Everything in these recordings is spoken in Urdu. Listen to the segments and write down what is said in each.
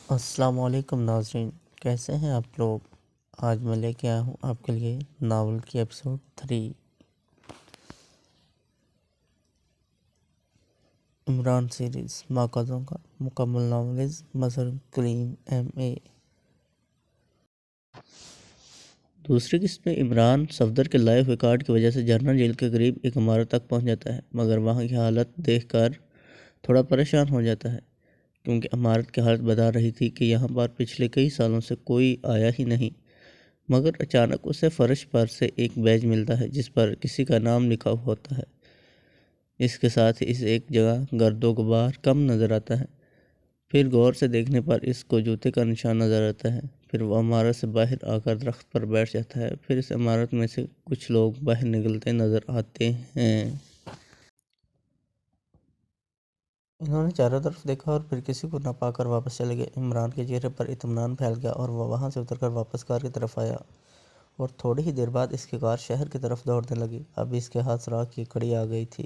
السلام علیکم ناظرین، کیسے ہیں آپ لوگ؟ آج میں لے کے آیا ہوں آپ کے لیے ناول کی ایپیسوڈ 3، عمران سیریز ماخذوں کا مکمل ناولز مظہر کلیم ایم اے۔ دوسری قسط میں عمران صفدر کے لائے ہوئے کارڈ کی وجہ سے جھرنا جھیل کے قریب ایک عمارت تک پہنچ جاتا ہے، مگر وہاں کی حالت دیکھ کر تھوڑا پریشان ہو جاتا ہے، کیونکہ عمارت کی حالت بتا رہی تھی کہ یہاں پر پچھلے کئی سالوں سے کوئی آیا ہی نہیں۔ مگر اچانک اسے فرش پر سے ایک بیج ملتا ہے جس پر کسی کا نام لکھا ہوا ہوتا ہے۔ اس کے ساتھ ہی اسے ایک جگہ گرد و غبار کم نظر آتا ہے۔ پھر غور سے دیکھنے پر اس کو جوتے کا نشان نظر آتا ہے۔ پھر وہ عمارت سے باہر آ کر درخت پر بیٹھ جاتا ہے۔ پھر اس عمارت میں سے کچھ لوگ باہر نکلتے نظر آتے ہیں۔ انہوں نے چاروں طرف دیکھا اور پھر کسی کو نہ پا کر واپس چلے گئے۔ عمران کے چہرے پر اطمینان پھیل گیا اور وہ وہاں سے اتر کر واپس کار کی طرف آیا اور تھوڑی ہی دیر بعد اس کی کار شہر کی طرف دوڑنے لگی۔ اب اس کے ہاتھ سراغ کی کڑی آ گئی تھی۔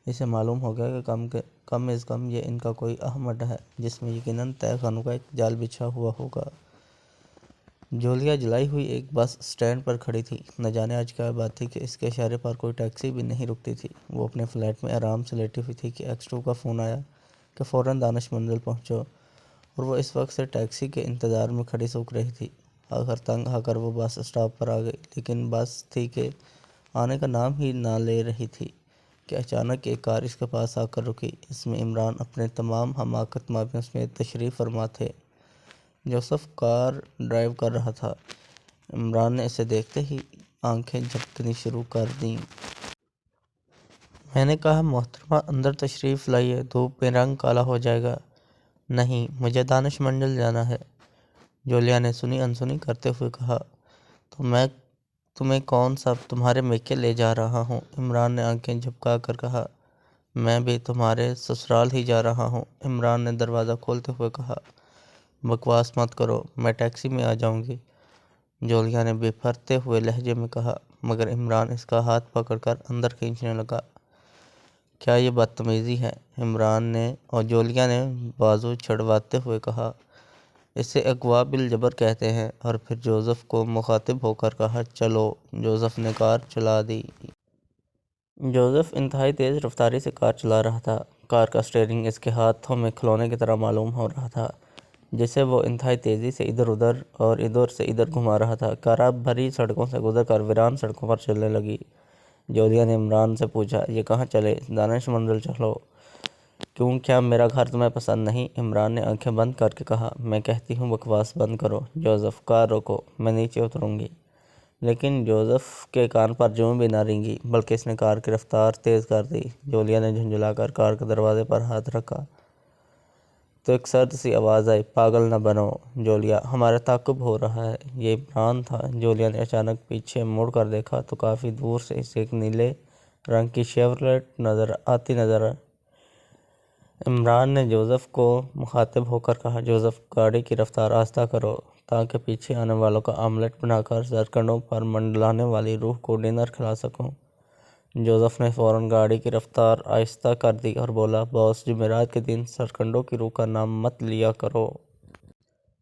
اسے معلوم ہو گیا کہ کم از کم یہ ان کا کوئی اہم اڈا ہے جس میں یقیناً طے خانوں کا ایک جال بچھا ہوا ہوگا۔ جولیا جلائی ہوئی ایک بس اسٹینڈ پر کھڑی تھی۔ نہ جانے آج کیا بات تھی کہ اس کے اشارے پر کوئی ٹیکسی بھی نہیں رکتی تھی۔ وہ اپنے فلیٹ میں آرام سے لیٹی ہوئی تھی کہ ایکس2 کا فون آیا کہ فوراً دانش منزل پہنچو، اور وہ اس وقت سے ٹیکسی کے انتظار میں کھڑی سوک رہی تھی۔ آخر تنگ آ کر وہ بس اسٹاپ پر آ گئی، لیکن بس تھی کہ آنے کا نام ہی نہ لے رہی تھی کہ اچانک ایک کار اس کے پاس آ کر رکی۔ اس میں عمران اپنے تمام حماقت مابیوں سمیت تشریف فرما تھے۔ جوزف کار ڈرائیو کر رہا تھا۔ عمران نے اسے دیکھتے ہی آنکھیں جھپکنی شروع کر دیں۔ میں نے کہا محترمہ اندر تشریف لائیے، دھوپ میں رنگ کالا ہو جائے گا۔ نہیں، مجھے دانش منزل جانا ہے، جولیا نے سنی انسنی کرتے ہوئے کہا۔ تو میں تمہیں کون سا تمہارے میکے لے جا رہا ہوں، عمران نے آنکھیں جھپکا کر کہا۔ میں بھی تمہارے سسرال ہی جا رہا ہوں، عمران نے دروازہ کھولتے ہوئے کہا۔ بکواس مت کرو، میں ٹیکسی میں آ جاؤں گی، جولیا نے بپھرتے ہوئے لہجے میں کہا، مگر عمران اس کا ہاتھ پکڑ کر اندر کھینچنے لگا۔ کیا یہ بدتمیزی ہے، عمران نے اور جولیا نے بازو چھڑواتے ہوئے کہا۔ اسے اغوا بالجبر کہتے ہیں۔ اور پھر جوزف کو مخاطب ہو کر کہا، چلو۔ جوزف نے کار چلا دی۔ جوزف انتہائی تیز رفتاری سے کار چلا رہا تھا۔ کار کا اسٹیئرنگ اس کے ہاتھوں میں کھلونے کی طرح معلوم ہو رہا تھا، جسے وہ انتہائی تیزی سے ادھر ادھر اور ادھر سے ادھر گھما رہا تھا۔ کار اب بھری سڑکوں سے گزر کر ویران سڑکوں پر چلنے لگی۔ جولیا نے عمران سے پوچھا، یہ کہاں چلے؟ دانش منزل چلو۔ کیوں، کیا میرا گھر تمہیں پسند نہیں؟ عمران نے آنکھیں بند کر کے کہا۔ میں کہتی ہوں بکواس بند کرو، جوزف، کار روکو، میں نیچے اتروں گی۔ لیکن جوزف کے کان پر جوں بھی نہ رینگی، بلکہ اس نے کار کی رفتار تیز کر دی۔ جولیا نے جھنجھلا کر کار کے دروازے پر ہاتھ رکھا تو ایک سرد سی آواز آئی، پاگل نہ بنو جولیا، ہمارا تعاقب ہو رہا ہے۔ یہ عمران تھا۔ جولیا نے اچانک پیچھے مڑ کر دیکھا تو کافی دور سے اسے ایک نیلے رنگ کی شیورلیٹ آتی نظر۔ عمران نے جوزف کو مخاطب ہو کر کہا، جوزف، گاڑی کی رفتار آہستہ کرو تاکہ پیچھے آنے والوں کا آملیٹ بنا کر سرکنڈوں پر منڈلانے والی روح کو ڈنر کھلا سکوں۔ جوزف نے فوراً گاڑی کی رفتار آہستہ کر دی اور بولا، باس، جمعرات کے دن سرکنڈوں کی روح کا نام مت لیا کرو،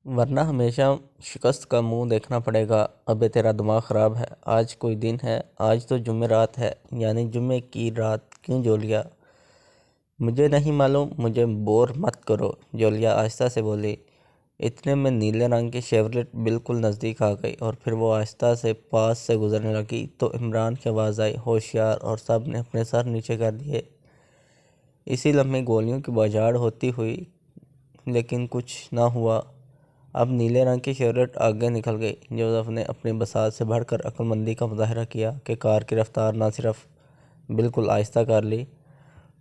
ورنہ ہمیشہ شکست کا منہ دیکھنا پڑے گا۔ ابے تیرا دماغ خراب ہے؟ آج کوئی دن ہے؟ آج تو جمعرات ہے، یعنی جمعے کی رات۔ کیوں جولیا؟ مجھے نہیں معلوم، مجھے بور مت کرو، جولیا آہستہ سے بولی۔ اتنے میں نیلے رنگ کی شیورلیٹ بالکل نزدیک آ گئی اور پھر وہ آہستہ سے پاس سے گزرنے لگی تو عمران کی آواز آئی، ہوشیار، اور سب نے اپنے سر نیچے کر دیے۔ اسی لمحے گولیوں کی بوجھاڑ ہوتی ہوئی، لیکن کچھ نہ ہوا۔ اب نیلے رنگ کی شیورلیٹ آگے نکل گئی۔ جوزف نے اپنی بساط سے بڑھ کر عقل مندی کا مظاہرہ کیا کہ کار کی رفتار نہ صرف بالکل آہستہ کر لی،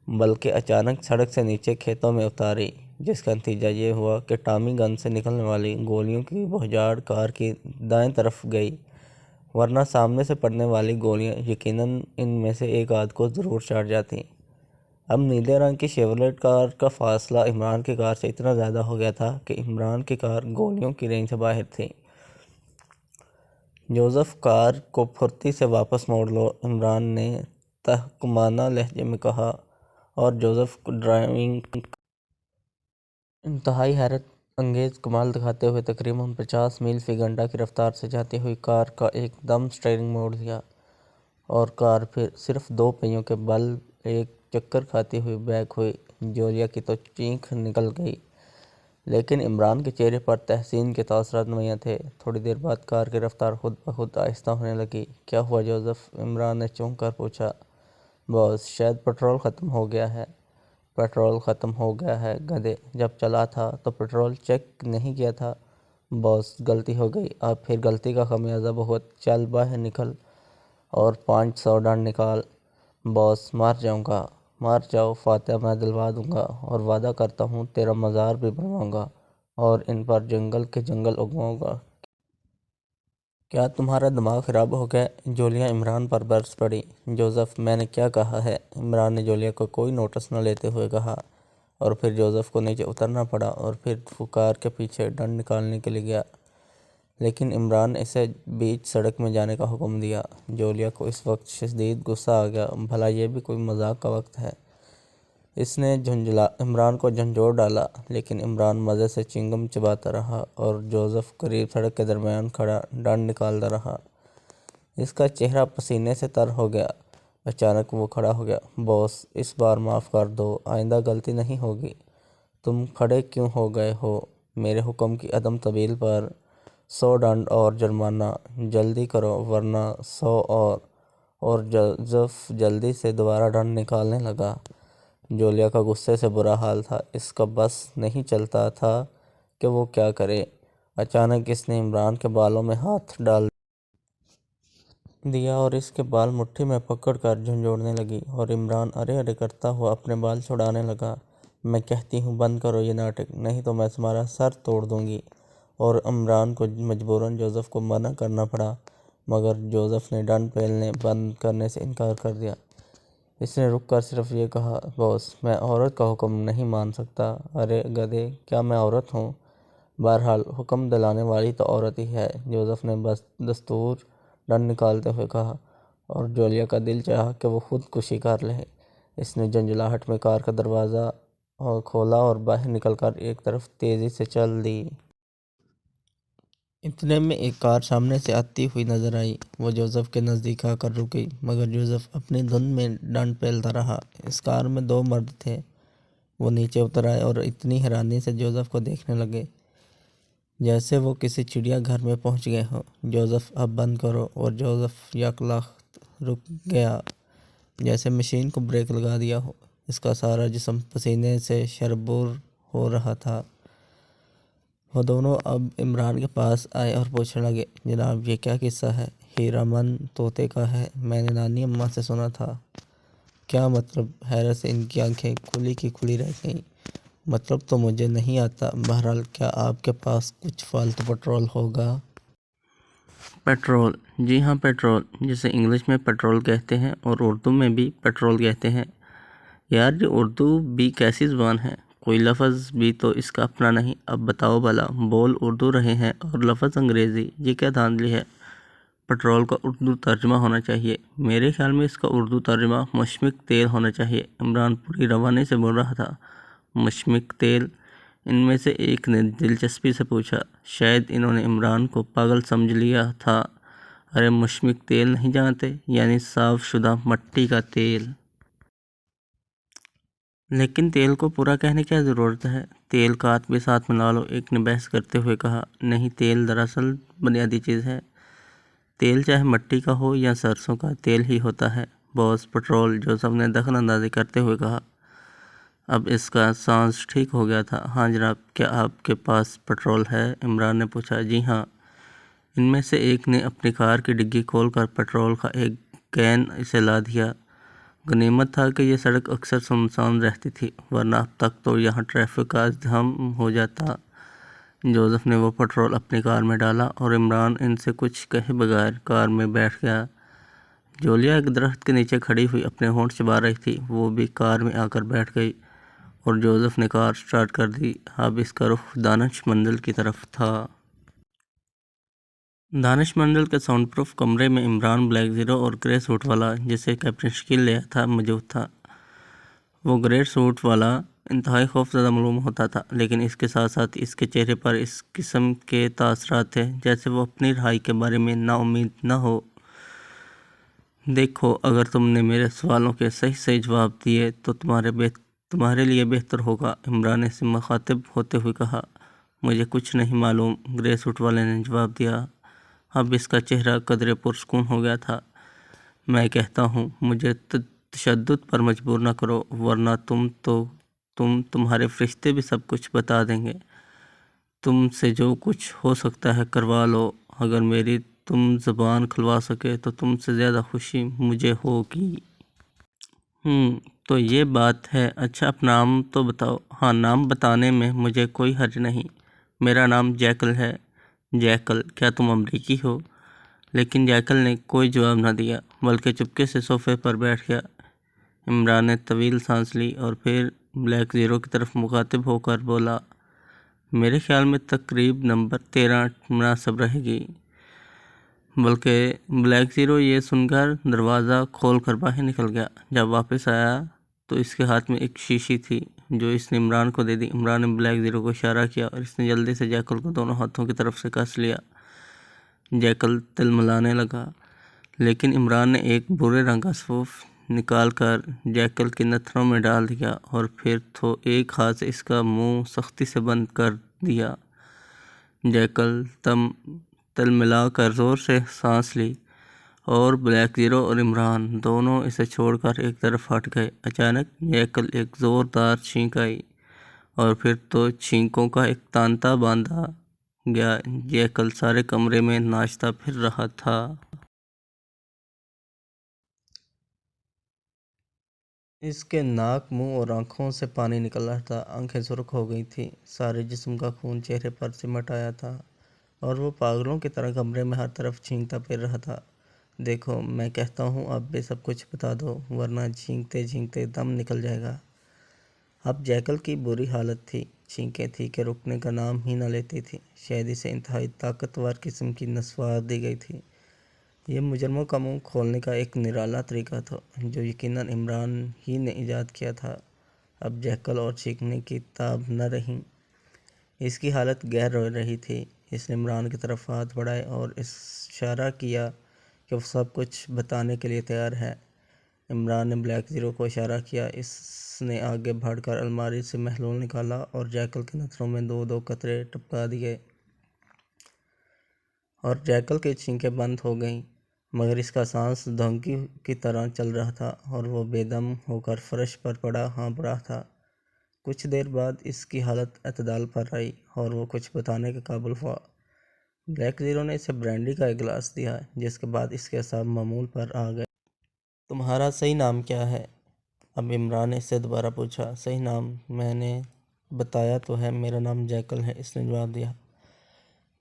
بلکہ اچانک سڑک سے نیچے کھیتوں میں اتاری، جس کا نتیجہ یہ ہوا کہ ٹامی گن سے نکلنے والی گولیوں کی بوجھاڑ کار کی دائیں طرف گئی، ورنہ سامنے سے پڑنے والی گولیاں یقیناً ان میں سے ایک آدھ کو ضرور چاٹ جاتی۔ اب نیلے رنگ کی شیورلیٹ کار کا فاصلہ عمران کی کار سے اتنا زیادہ ہو گیا تھا کہ عمران کی کار گولیوں کی رینج سے باہر تھی۔ جوزف، کار کو پھرتی سے واپس موڑ لو، عمران نے تحکمانہ لہجے میں کہا، اور جوزف کو ڈرائیونگ انتہائی حیرت انگیز کمال دکھاتے ہوئے تقریباً 50 میل فی گھنٹہ کی رفتار سے جاتی ہوئی کار کا ایک دم سٹیئرنگ موڑ دیا اور کار پھر صرف 2 پہیوں کے بل ایک چکر کھاتی ہوئی بیک ہوئی۔ جولیا کی تو چینخ نکل گئی، لیکن عمران کے چہرے پر تحسین کے تاثرات نمایاں تھے۔ تھوڑی دیر بعد کار کی رفتار خود بخود آہستہ ہونے لگی۔ کیا ہوا جوزف؟ عمران نے چونک کر پوچھا۔ باس، شاید پٹرول ختم ہو گیا ہے۔ پٹرول ختم ہو گیا ہے گدھے، جب چلا تھا تو پٹرول چیک نہیں کیا تھا۔ باس، غلطی ہو گئی۔ اب پھر غلطی کا خمیازہ بہت، چل باہر نکل اور 500 ڈنڈ نکال۔ باس، مار جاؤں گا۔ مار جاؤ، فاتحہ میں دلوا دوں گا اور وعدہ کرتا ہوں تیرا مزار بھی بنواؤں گا اور ان پر جنگل کے جنگل اگواؤں گا۔ کیا تمہارا دماغ خراب ہو گیا؟ جولیا عمران پر برس پڑی۔ جوزف، میں نے کیا کہا ہے؟ عمران نے جولیا کو کوئی نوٹس نہ لیتے ہوئے کہا، اور پھر جوزف کو نیچے اترنا پڑا اور پھر وہ کار کے پیچھے ڈنڈ نکالنے کے لیے گیا، لیکن عمران نے اسے بیچ سڑک میں جانے کا حکم دیا۔ جولیا کو اس وقت شدید غصہ آ گیا۔ بھلا یہ بھی کوئی مذاق کا وقت ہے؟ اس نے عمران کو جھنجھوڑ ڈالا، لیکن عمران مزے سے چنگم چباتا رہا اور جوزف قریب سڑک کے درمیان کھڑا ڈنڈ نکالتا رہا۔ اس کا چہرہ پسینے سے تر ہو گیا۔ اچانک وہ کھڑا ہو گیا۔ باس، اس بار معاف کر دو، آئندہ غلطی نہیں ہوگی۔ تم کھڑے کیوں ہو گئے ہو؟ میرے حکم کی عدم تعمیل پر 100 ڈنڈ اور جرمانہ۔ جلدی کرو ورنہ 100 اور جوزف جلدی سے دوبارہ ڈنڈ نکالنے لگا۔ جولیا کا غصے سے برا حال تھا۔ اس کا بس نہیں چلتا تھا کہ وہ کیا کرے۔ اچانک اس نے عمران کے بالوں میں ہاتھ ڈال دیا اور اس کے بال مٹھی میں پکڑ کر جھنجھوڑنے لگی اور عمران ارے ارے کرتا ہوا اپنے بال چھڑانے لگا۔ میں کہتی ہوں بند کرو یہ ناٹک، نہیں تو میں تمہارا سر توڑ دوں گی۔ اور عمران کو مجبوراً جوزف کو منع کرنا پڑا، مگر جوزف نے ڈنڈ پیلنے بند کرنے سے انکار کر دیا۔ اس نے رک کر صرف یہ کہا، باس، میں عورت کا حکم نہیں مان سکتا۔ ارے گدھے، کیا میں عورت ہوں؟ بہرحال حکم دلانے والی تو عورت ہی ہے، جوزف نے بس دستور ڈنڈ نکالتے ہوئے کہا، اور جولیا کا دل چاہا کہ وہ خود کشی کر لے۔ اس نے جھنجھلاہٹ میں کار کا دروازہ کھولا اور باہر نکل کر ایک طرف تیزی سے چل دی۔ اتنے میں ایک کار سامنے سے آتی ہوئی نظر آئی۔ وہ جوزف کے نزدیک آ کر رکی، مگر جوزف اپنی دھن میں ڈنڈ پیلتا رہا۔ اس کار میں 2 مرد تھے۔ وہ نیچے اتر آئے اور اتنی حیرانی سے جوزف کو دیکھنے لگے جیسے وہ کسی چڑیا گھر میں پہنچ گئے ہوں۔ جوزف، اب بند کرو۔ اور جوزف یکلخت رک گیا، جیسے مشین کو بریک لگا دیا ہو۔ اس کا سارا جسم پسینے سے شربور ہو رہا تھا۔ وہ دونوں اب عمران کے پاس آئے اور پوچھنے لگے، جناب یہ کیا قصہ ہے؟ ہیرا من طوطے کا ہے، میں نے نانی اماں سے سنا تھا۔ کیا مطلب؟ حیرت سے ان کی آنکھیں کھلی کی کھلی رہ گئیں۔ مطلب تو مجھے نہیں آتا، بہرحال کیا آپ کے پاس کچھ فالتو پٹرول ہوگا؟ پیٹرول؟ جی ہاں، پیٹرول، جسے انگلش میں پیٹرول کہتے ہیں اور اردو میں بھی پیٹرول کہتے ہیں۔ یار یہ اردو بھی کیسی زبان ہے، کوئی لفظ بھی تو اس کا اپنا نہیں۔ اب بتاؤ بھلا، بول اردو رہے ہیں اور لفظ انگریزی، یہ کیا دھاندلی ہے؟ پیٹرول کا اردو ترجمہ ہونا چاہیے، میرے خیال میں اس کا اردو ترجمہ مشمک تیل ہونا چاہیے۔ عمران پوری روانی سے بول رہا تھا۔ مشمک تیل؟ ان میں سے ایک نے دلچسپی سے پوچھا۔ شاید انہوں نے عمران کو پاگل سمجھ لیا تھا۔ ارے مشمک تیل نہیں جانتے؟ یعنی صاف شدہ مٹی کا تیل۔ لیکن تیل کو پورا کہنے کیا ضرورت ہے؟ تیل کات بھی ساتھ ملا لو، ایک نے بحث کرتے ہوئے کہا۔ نہیں، تیل دراصل بنیادی چیز ہے۔ تیل چاہے مٹی کا ہو یا سرسوں کا، تیل ہی ہوتا ہے۔ باس، پٹرول، جوزف نے دخل اندازی کرتے ہوئے کہا۔ اب اس کا سانس ٹھیک ہو گیا تھا۔ ہاں جناب، کیا آپ کے پاس پٹرول ہے؟ عمران نے پوچھا۔ جی ہاں۔ ان میں سے ایک نے اپنی کار کی ڈگی کھول کر پٹرول کا ایک کین اسے لا دیا۔ غنیمت تھا کہ یہ سڑک اکثر سنسان رہتی تھی، ورنہ اب تک تو یہاں ٹریفک کا ازدحام ہو جاتا۔ جوزف نے وہ پٹرول اپنی کار میں ڈالا اور عمران ان سے کچھ کہے بغیر کار میں بیٹھ گیا۔ جولیا ایک درخت کے نیچے کھڑی ہوئی اپنے ہونٹ چبا رہی تھی، وہ بھی کار میں آ کر بیٹھ گئی اور جوزف نے کار سٹارٹ کر دی۔ اب اس کا رخ دانش منزل کی طرف تھا۔ دانش منزل کے ساؤنڈ پروف کمرے میں عمران بلیک زیرو اور گرے سوٹ والا، جسے کیپٹن شکیل لیا تھا، موجود تھا۔ وہ گرے سوٹ والا انتہائی خوفزدہ معلوم ہوتا تھا، لیکن اس کے ساتھ ساتھ اس کے چہرے پر اس قسم کے تاثرات تھے جیسے وہ اپنی رہائی کے بارے میں نا امید نہ ہو۔ دیکھو، اگر تم نے میرے سوالوں کے صحیح صحیح جواب دیے تو تمہارے لیے بہتر ہوگا، عمران نے سے مخاطب ہوتے ہوئے کہا۔ مجھے کچھ نہیں معلوم، گرے سوٹ والے نے جواب دیا۔ اب اس کا چہرہ قدرے پرسکون ہو گیا تھا۔ میں کہتا ہوں، مجھے تشدد پر مجبور نہ کرو، ورنہ تمہارے فرشتے بھی سب کچھ بتا دیں گے۔ تم سے جو کچھ ہو سکتا ہے کروا لو۔ اگر میری تم زبان کھلوا سکے تو تم سے زیادہ خوشی مجھے ہوگی۔ تو یہ بات ہے۔ اچھا، اپنا نام تو بتاؤ۔ ہاں، نام بتانے میں مجھے کوئی حرج نہیں۔ میرا نام جیکل ہے۔ جیکل، کیا تم امریکی ہو؟ لیکن جیکل نے کوئی جواب نہ دیا، بلکہ چپکے سے صوفے پر بیٹھ گیا۔ عمران نے طویل سانس لی اور پھر بلیک زیرو کی طرف مخاطب ہو کر بولا، میرے خیال میں تقریب نمبر 13 مناسب رہے گی۔ بلکہ بلیک زیرو یہ سن کر دروازہ کھول کر باہر نکل گیا۔ جب واپس آیا تو اس کے ہاتھ میں ایک شیشی تھی جو اس نے عمران کو دے دی۔ عمران نے بلیک زیرو کو اشارہ کیا اور اس نے جلدی سے جیکل کو دونوں ہاتھوں کی طرف سے کس لیا۔ جیکل تلملانے لگا، لیکن عمران نے ایک برے رنگ کا سوف نکال کر جیکل کے نتھنوں میں ڈال دیا اور پھر ایک ہاتھ سے اس کا منہ سختی سے بند کر دیا۔ جیکل تلملا کر زور سے سانس لی اور بلیک زیرو اور عمران دونوں اسے چھوڑ کر ایک طرف ہٹ گئے۔ اچانک جیکل ایک زوردار چھینک آئی اور پھر تو چھینکوں کا ایک تانتا باندھا گیا۔ جیکل سارے کمرے میں ناچتا پھر رہا تھا۔ اس کے ناک، منہ اور آنکھوں سے پانی نکل رہا تھا، آنکھیں سرخ ہو گئی تھیں، سارے جسم کا خون چہرے پر سمٹ آیا تھا اور وہ پاگلوں کی طرح کمرے میں ہر طرف چھینکتا پھر رہا تھا۔ دیکھو، میں کہتا ہوں اب بھی سب کچھ بتا دو، ورنہ چھینکتے چھینکتے دم نکل جائے گا۔ اب جیکل کی بری حالت تھی، چھینکیں تھی کہ رکنے کا نام ہی نہ لیتی تھی، شاید اسے انتہائی طاقتور قسم کی نسوار دی گئی تھی۔ یہ مجرموں کا منہ کھولنے کا ایک نرالا طریقہ تھا جو یقیناً عمران ہی نے ایجاد کیا تھا۔ اب جیکل اور چھینکنے کی تاب نہ رہی، اس کی حالت گہر ہو رہی تھی۔ اس نے عمران کی طرف ہاتھ بڑھائے اور اشارہ کیا کہ وہ سب کچھ بتانے کے لیے تیار ہے۔ عمران نے بلیک زیرو کو اشارہ کیا، اس نے آگے بڑھ کر الماری سے محلول نکالا اور جیکل کے نتھنوں میں 2 قطرے ٹپکا دیے اور جیکل کی چھینکیں بند ہو گئیں، مگر اس کا سانس دھونکی کی طرح چل رہا تھا اور وہ بے دم ہو کر فرش پر پڑا ہانپ رہا تھا۔ کچھ دیر بعد اس کی حالت اعتدال پر آئی اور وہ کچھ بتانے کے قابل ہوا۔ بلیک زیرو نے اسے برانڈی کا ایک گلاس دیا، جس کے بعد اس کے اعصاب معمول پر آ گئے۔ تمہارا صحیح نام کیا ہے؟ اب عمران نے اس سے دوبارہ پوچھا۔ صحیح نام میں نے بتایا تو ہے، میرا نام جیکل ہے، اس نے جواب دیا۔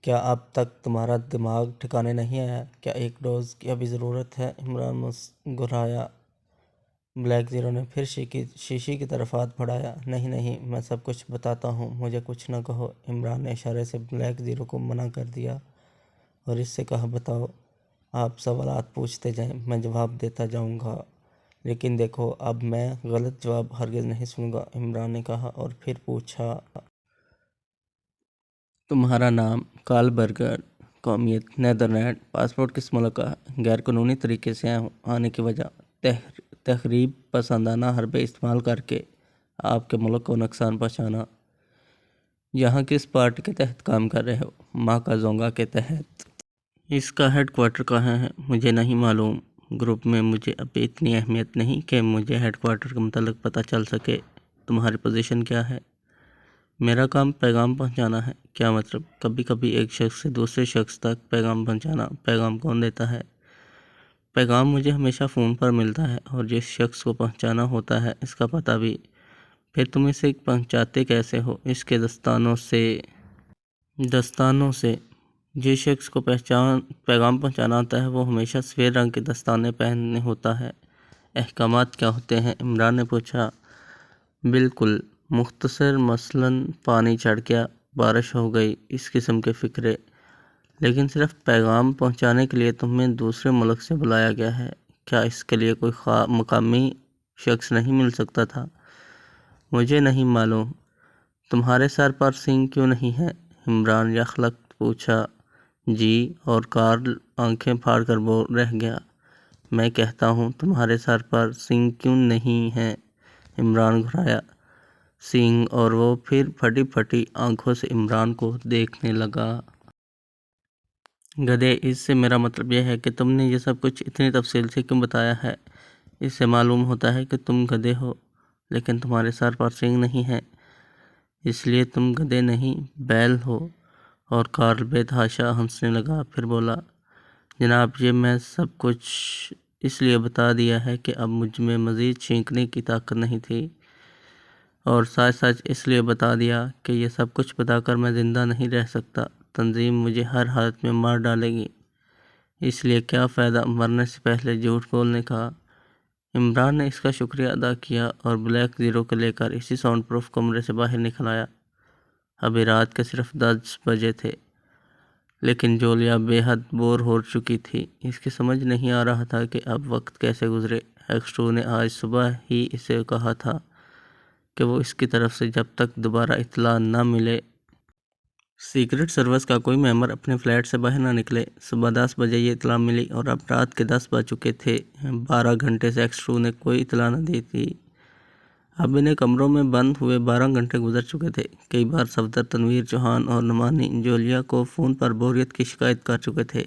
کیا اب تک تمہارا دماغ ٹھکانے نہیں آیا؟ کیا ایک ڈوز کی ابھی ضرورت ہے؟ عمران مسکرایا۔ بلیک زیرو نے پھر شیشی کی طرف ہاتھ بڑھایا۔ نہیں، میں سب کچھ بتاتا ہوں، مجھے کچھ نہ کہو۔ عمران نے اشارے سے بلیک زیرو کو منع کر دیا اور اس سے کہا، بتاؤ، آپ سوالات پوچھتے جائیں، میں جواب دیتا جاؤں گا، لیکن دیکھو، اب میں غلط جواب ہرگز نہیں سنوں گا، عمران نے کہا اور پھر پوچھا۔ تمہارا نام؟ Karl Berger. قومیت؟ نیدرلینڈ۔ پاسپورٹ کس ملک کا ہے؟ غیر قانونی طریقے سے آیا ہوں۔ آنے کی وجہ؟ تخریب پسندانہ حربے استعمال کر کے آپ کے ملک کو نقصان پہنچانا۔ یہاں کس پارٹی کے تحت کام کر رہے ہو؟ ماں کا زونگا کے تحت۔ اس کا ہیڈ کوارٹر کہاں ہے؟ مجھے نہیں معلوم، گروپ میں مجھے اب اتنی اہمیت نہیں کہ مجھے ہیڈ کوارٹر کے متعلق پتہ چل سکے۔ تمہاری پوزیشن کیا ہے؟ میرا کام پیغام پہنچانا ہے۔ کیا مطلب؟ کبھی کبھی ایک شخص سے دوسرے شخص تک پیغام پہنچانا۔ پیغام کون دیتا ہے؟ پیغام مجھے ہمیشہ فون پر ملتا ہے اور جس شخص کو پہنچانا ہوتا ہے اس کا پتہ بھی۔ پھر تم اسے پہنچاتے کیسے ہو؟ اس کے دستانوں سے۔ جس شخص کو پیغام پہنچانا ہوتا ہے وہ ہمیشہ سفید رنگ کے دستانے پہنے ہوتا ہے۔ احکامات کیا ہوتے ہیں؟ عمران نے پوچھا۔ بالکل مختصر، مثلاً پانی چڑھ گیا، بارش ہو گئی، اس قسم کے فقرے۔ لیکن صرف پیغام پہنچانے کے لیے تمہیں دوسرے ملک سے بلایا گیا ہے، کیا اس کے لیے کوئی مقامی شخص نہیں مل سکتا تھا؟ مجھے نہیں معلوم۔ تمہارے سر پر سینگ کیوں نہیں ہے؟ عمران یخلق پوچھا۔ جی، اور کارل آنکھیں پھاڑ کر رہ گیا۔ میں کہتا ہوں تمہارے سر پر سینگ کیوں نہیں ہے؟ عمران گھرایا۔ سینگ، اور وہ پھر پھٹی پھٹی آنکھوں سے عمران کو دیکھنے لگا۔ گدھے، اس سے میرا مطلب یہ ہے کہ تم نے یہ سب کچھ اتنی تفصیل سے کیوں بتایا ہے؟ اس سے معلوم ہوتا ہے کہ تم گدھے ہو، لیکن تمہارے سر پر سینگ نہیں ہے، اس لیے تم گدھے نہیں بیل ہو۔ اور کارل بے تحاشا ہنسنے لگا، پھر بولا، جناب، یہ میں سب کچھ اس لیے بتا دیا ہے کہ اب مجھ میں مزید چھینکنے کی طاقت نہیں تھی، اور سچ سچ اس لیے بتا دیا کہ یہ سب کچھ بتا کر میں زندہ نہیں رہ سکتا، تنظیم مجھے ہر حالت میں مار ڈالے گی، اس لیے کیا فائدہ مرنے سے پہلے جھوٹ بولنے کا۔ عمران نے اس کا شکریہ ادا کیا اور بلیک زیرو کو لے کر اسی ساؤنڈ پروف کمرے سے باہر نکل آیا۔ ابھی رات کے صرف 10 بجے تھے، لیکن جولیا بے حد بور ہو چکی تھی۔ اس کی سمجھ نہیں آ رہا تھا کہ اب وقت کیسے گزرے۔ ایکس2 نے آج صبح ہی اسے کہا تھا کہ وہ اس کی طرف سے جب تک دوبارہ اطلاع نہ ملے سیکرٹ سروس کا کوئی ممبر اپنے فلیٹ سے باہر نہ نکلے۔ صبح 10 بجے یہ اطلاع ملی اور اب رات کے 10 بج چکے تھے۔ 12 گھنٹے سے ایکس2 نے کوئی اطلاع نہ دی تھی۔ اب انہیں کمروں میں بند ہوئے 12 گھنٹے گزر چکے تھے۔ کئی بار صفدر، تنویر، چوہان اور نعمانی جولیا کو فون پر بوریت کی شکایت کر چکے تھے،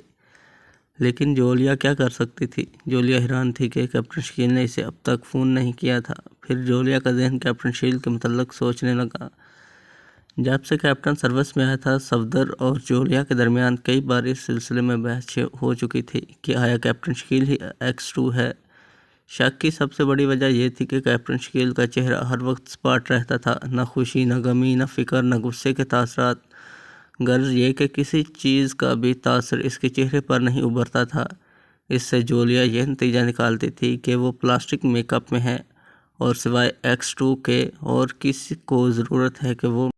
لیکن جولیا کیا کر سکتی تھی؟ جولیا حیران تھی کہ کیپٹن شکیل نے اسے اب تک فون نہیں کیا تھا۔ پھر جولیا کا ذہن کیپٹن شکیل کے متعلق سوچنے لگا۔ جب سے کیپٹن سروس میں آیا تھا، صفدر اور جولیا کے درمیان کئی بار اس سلسلے میں بحث ہو چکی تھی کہ آیا کیپٹن شکیل ہی ایکس2 ہے۔ شک کی سب سے بڑی وجہ یہ تھی کہ کیپٹن شکیل کا چہرہ ہر وقت سپاٹ رہتا تھا، نہ خوشی، نہ غمی، نہ فکر، نہ غصے کے تاثرات، غرض یہ کہ کسی چیز کا بھی تاثر اس کے چہرے پر نہیں ابھرتا تھا۔ اس سے جولیا یہ نتیجہ نکالتی تھی کہ وہ پلاسٹک میک اپ میں ہے اور سوائے ایکس2 کے اور کسی کو ضرورت ہے کہ وہ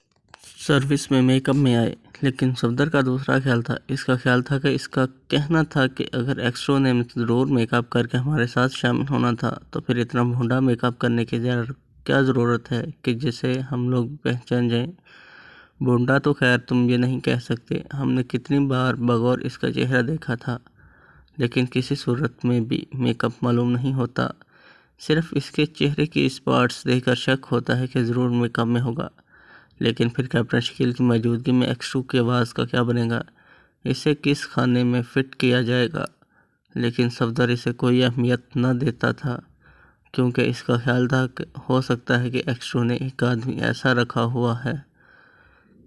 سروس میں میک اپ میں آئے۔ لیکن صفدر کا دوسرا خیال تھا۔ اس کا خیال تھا کہ اس کا کہنا تھا کہ اگر ایکس2 نے ضرور میک اپ کر کے ہمارے ساتھ شامل ہونا تھا تو پھر اتنا بھونڈا میک اپ کرنے کی کیا ضرورت ہے کہ جسے ہم لوگ پہچان جائیں۔ بھونڈا تو خیر تم یہ نہیں کہہ سکتے، ہم نے کتنی بار بغور اس کا چہرہ دیکھا تھا، لیکن کسی صورت میں بھی میک اپ معلوم نہیں ہوتا، صرف اس کے چہرے کی اسپاٹس دیکھ کر شک ہوتا ہے کہ ضرور میک اپ میں ہوگا۔ لیکن پھر کیپٹن شکیل کی موجودگی میں ایکس2 کی آواز کا کیا بنے گا؟ اسے کس خانے میں فٹ کیا جائے گا؟ لیکن صفدر اسے کوئی اہمیت نہ دیتا تھا، کیونکہ اس کا خیال تھا کہ ہو سکتا ہے کہ ایکس2 نے ایک آدمی ایسا رکھا ہوا ہے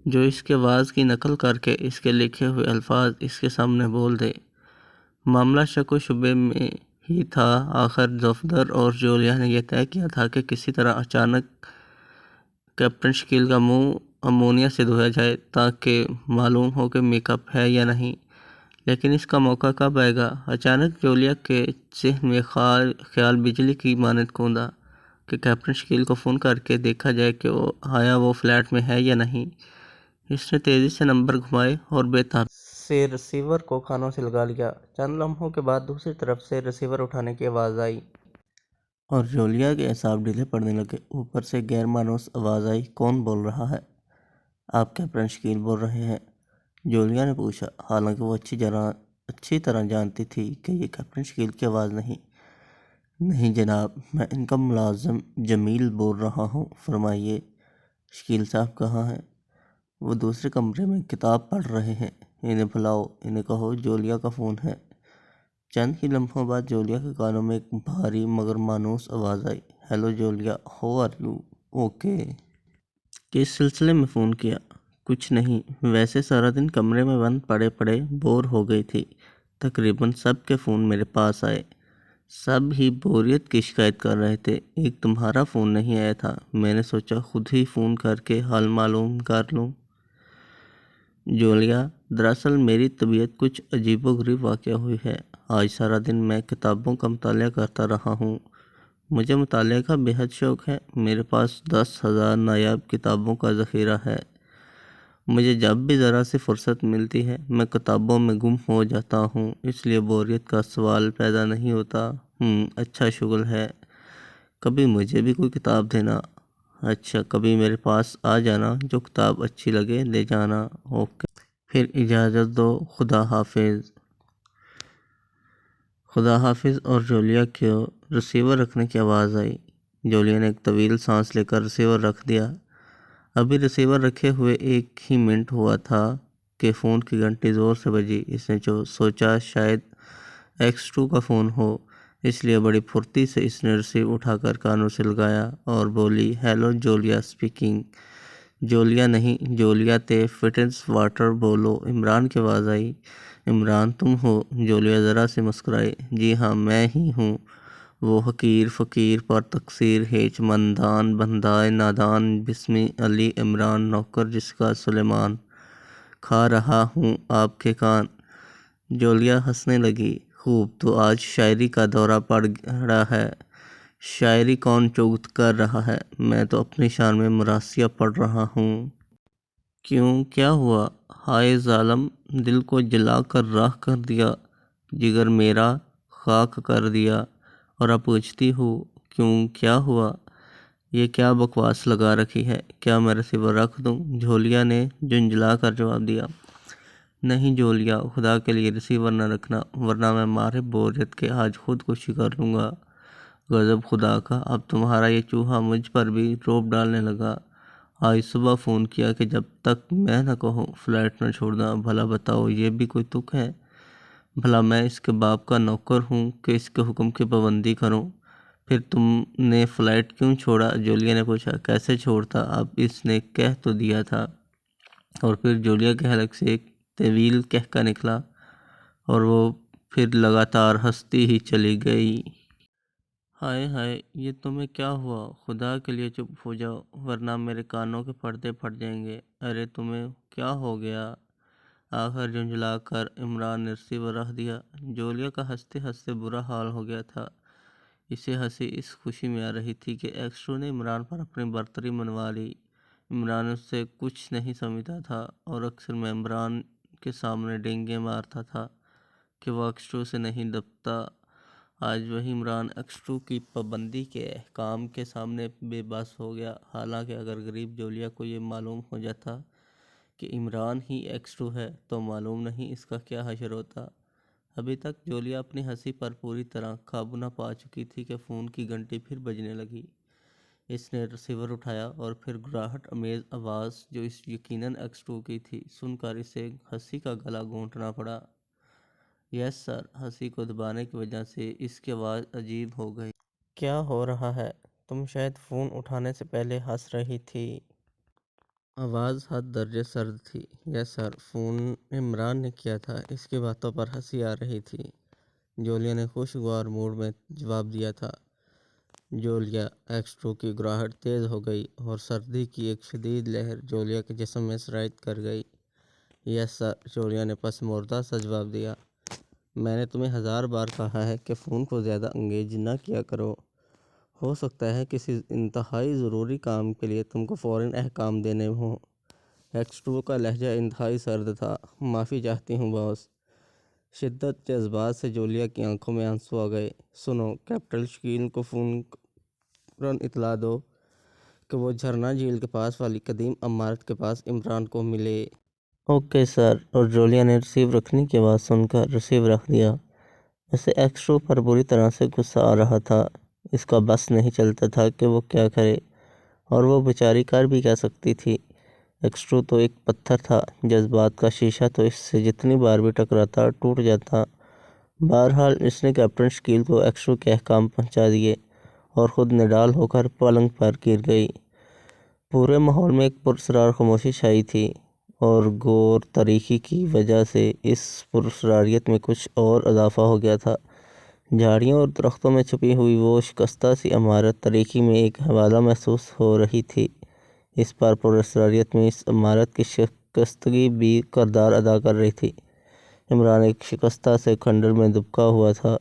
جو اس کے آواز کی نقل کر کے اس کے لکھے ہوئے الفاظ اس کے سامنے بول دے۔ معاملہ شک و شبے میں ہی تھا۔ آخر صفدر اور جولیا نے یہ طے کیا تھا کہ کسی طرح اچانک کیپٹن شکیل کا منہ امونیا سے دھویا جائے تاکہ معلوم ہو کہ میک اپ ہے یا نہیں۔ لیکن اس کا موقع کب آئے گا؟ اچانک جولیا کے ذہن میں خیال بجلی کی مانند کوندا کہ کیپٹن شکیل کو فون کر کے دیکھا جائے کہ آیا وہ فلیٹ میں ہے یا نہیں۔ اس نے تیزی سے نمبر گھمائے اور بے تاب سے ریسیور کو کانوں سے لگا لیا۔ چند لمحوں کے بعد دوسری طرف سے ریسیور اٹھانے کی آواز آئی اور جولیا کے اعصاب ڈھیلے پڑنے لگے۔ اوپر سے غیر مانوس آواز آئی، کون بول رہا ہے؟ آپ کیپٹن شکیل بول رہے ہیں؟ جولیا نے پوچھا، حالانکہ وہ اچھی طرح جانتی تھی کہ یہ کیپٹن شکیل کی آواز نہیں۔ نہیں جناب، میں ان کا ملازم جمیل بول رہا ہوں، فرمائیے۔ شکیل صاحب کہاں ہیں؟ وہ دوسرے کمرے میں کتاب پڑھ رہے ہیں، انہیں بلاؤ، انہیں کہو جولیا کا فون ہے۔ چند ہی لمحوں بعد جولیا کے کانوں میں ایک بھاری مگر مانوس آواز آئی، hello Julia, how are you? Okay. کس سلسلے میں فون کیا؟ کچھ نہیں، ویسے سارا دن کمرے میں بند پڑے پڑے بور ہو گئی تھی۔ تقریباً سب کے فون میرے پاس آئے، سب ہی بوریت کی شکایت کر رہے تھے، ایک تمہارا فون نہیں آیا تھا، میں نے سوچا خود ہی فون کر کے حال معلوم کر لوں۔ جولیا، دراصل میری طبیعت کچھ عجیب و غریب واقع ہوئی ہے۔ آج سارا دن میں کتابوں کا مطالعہ کرتا رہا ہوں۔ مجھے مطالعے کا بے حد شوق ہے، میرے پاس 10,000 نایاب کتابوں کا ذخیرہ ہے۔ مجھے جب بھی ذرا سی فرصت ملتی ہے میں کتابوں میں گم ہو جاتا ہوں، اس لیے بوریت کا سوال پیدا نہیں ہوتا۔ اچھا شغل ہے، کبھی مجھے بھی کوئی کتاب دینا۔ اچھا کبھی میرے پاس آ جانا، جو کتاب اچھی لگے لے جانا۔ اوکے پھر اجازت دو، خدا حافظ۔ خدا حافظ اور جولیا کو ریسیور رکھنے کی آواز آئی۔ جولیا نے ایک طویل سانس لے کر ریسیور رکھ دیا۔ ابھی ریسیور رکھے ہوئے 1 ہی منٹ ہوا تھا کہ فون کی گھنٹی زور سے بجی۔ اس نے سوچا شاید X2 کا فون ہو، اس لیے بڑی پھرتی سے اس نے ریسیو اٹھا کر کانوں سے لگایا اور بولی، ہیلو جولیا اسپیکنگ۔ جولیا نہیں، جولیا تے فٹنس واٹر بولو، عمران کی آواز آئی۔ عمران تم ہو؟ جولیا ذرا سے مسکرائی۔ جی ہاں میں ہی ہوں، وہ حقیر فقیر پر تقصیر ہیچ مندان بندائے نادان بسمی علی عمران نوکر جس کا سلیمان، کھا رہا ہوں آپ کے کان۔ جولیا ہنسنے لگی۔ خوب، تو آج شاعری کا دورہ پڑا ہے۔ شاعری کون چغت کر رہا ہے؟ میں تو اپنی شان میں مرثیہ پڑھ رہا ہوں۔ کیوں کیا ہوا؟ ہائے ظالم، دل کو جلا کر راکھ کر دیا، جگر میرا خاک کر دیا، اور اب پوچھتی ہوں کیوں کیا ہوا؟ یہ کیا بکواس لگا رکھی ہے؟ کیا میں ریسیور رکھ دوں؟ جولیا نے جھنجھلا کر جواب دیا۔ نہیں جولیا، خدا کے لیے ریسیور نہ رکھنا، ورنہ میں مارے بوریت کے آج خودکشی کر لوں گا۔ غضب خدا کا، اب تمہارا یہ چوہا مجھ پر بھی روب ڈالنے لگا۔ آج صبح فون کیا کہ جب تک میں نہ کہوں فلائٹ نہ چھوڑنا۔ بھلا بتاؤ یہ بھی کوئی تک ہے؟ بھلا میں اس کے باپ کا نوکر ہوں کہ اس کے حکم کی پابندی کروں؟ پھر تم نے فلائٹ کیوں چھوڑا؟ جولیا نے پوچھا۔ کیسے چھوڑتا، اب اس نے کہہ تو دیا تھا۔ اور پھر جولیا کے حلق سے ایک طویل کہکا نکلا اور وہ پھر لگاتار ہنستی ہی چلی گئی۔ ہائے ہائے، یہ تمہیں کیا ہوا؟ خدا کے لیے چپ ہو جاؤ، ورنہ میرے کانوں کے پردے پھٹ جائیں گے۔ ارے تمہیں کیا ہو گیا؟ آخر جھنجھلا کر عمران نے ریسیور رکھ دیا۔ جولیا کا ہنستے ہنستے برا حال ہو گیا تھا۔ اسے ہنسی اس خوشی میں آ رہی تھی کہ X2 نے عمران پر اپنی برتری منوا لی۔ عمران اس سے کچھ نہیں سمجھتا تھا اور اکثر میں عمران کے سامنے ڈینگے مارتا تھا کہ وہ X2 سے نہیں دبتا۔ آج وہی عمران X2 کی پابندی کے احکام کے سامنے بے بس ہو گیا۔ حالانکہ اگر غریب جولیا کو یہ معلوم ہو جاتا کہ عمران ہی X2 ہے تو معلوم نہیں اس کا کیا حشر ہوتا۔ ابھی تک جولیا اپنی ہنسی پر پوری طرح قابو نہ پا چکی تھی کہ فون کی گھنٹی پھر بجنے لگی۔ اس نے ریسیور اٹھایا اور پھر گھبراہٹ آمیز آواز جو یقیناً X2 کی تھی سن کر اسے ہنسی کا گلا گھونٹنا پڑا۔ یس سر۔ ہنسی کو دبانے کی وجہ سے اس کی آواز عجیب ہو گئی۔ کیا ہو رہا ہے؟ تم شاید فون اٹھانے سے پہلے ہنس رہی تھی۔ آواز حد درجے سرد تھی۔ یس سر، فون عمران نے کیا تھا، اس کی باتوں پر ہنسی آ رہی تھی۔ جولیا نے خوشگوار موڈ میں جواب دیا تھا۔ جولیا X2 کی گھبراہٹ تیز ہو گئی اور سردی کی ایک شدید لہر جولیا کے جسم میں سرایت کر گئی۔ یس سر، جولیا نے پس مردہ سا جواب دیا۔ میں نے تمہیں 1000 بار کہا ہے کہ فون کو زیادہ انگیج نہ کیا کرو۔ ہو سکتا ہے کسی انتہائی ضروری کام کے لیے تم کو فوراً احکام دینے ہوں۔ X2 کا لہجہ انتہائی سرد تھا۔ معافی چاہتی ہوں باس۔ شدت جذبات سے جولیا کی آنکھوں میں آنسو آ گئے۔ سنو، کیپٹن شکیل کو فوراً اطلاع دو کہ وہ جھرنا جھیل کے پاس والی قدیم عمارت کے پاس عمران کو ملے۔ Okay sir. اور جولیا نے ریسیو رکھنے کی آواز سن کر ریسیو رکھ دیا۔ اسے X2 پر بری طرح سے غصہ آ رہا تھا۔ اس کا بس نہیں چلتا تھا کہ وہ کیا کرے، اور وہ بیچاری کر بھی کیا سکتی تھی۔ X2 تو ایک پتھر تھا، جذبات کا شیشہ تو اس سے جتنی بار بھی ٹکراتا ٹوٹ جاتا۔ بہرحال اس نے کیپٹن شکیل کو X2 کے احکام پہنچا دیے اور خود نڈال ہو کر پلنگ پر گر گئی۔ پورے ماحول میں ایک پراسرار خاموشی چھائی تھی، اور غور تاریکی کی وجہ سے اس پراسراریت میں کچھ اور اضافہ ہو گیا تھا۔ جھاڑیوں اور درختوں میں چھپی ہوئی وہ شکستہ سی عمارت تاریکی میں ایک حوالہ محسوس ہو رہی تھی۔ اس پراسراریت میں اس عمارت کی شکستگی بھی کردار ادا کر رہی تھی۔ عمران ایک شکستہ سے کھنڈر میں دبکا ہوا تھا۔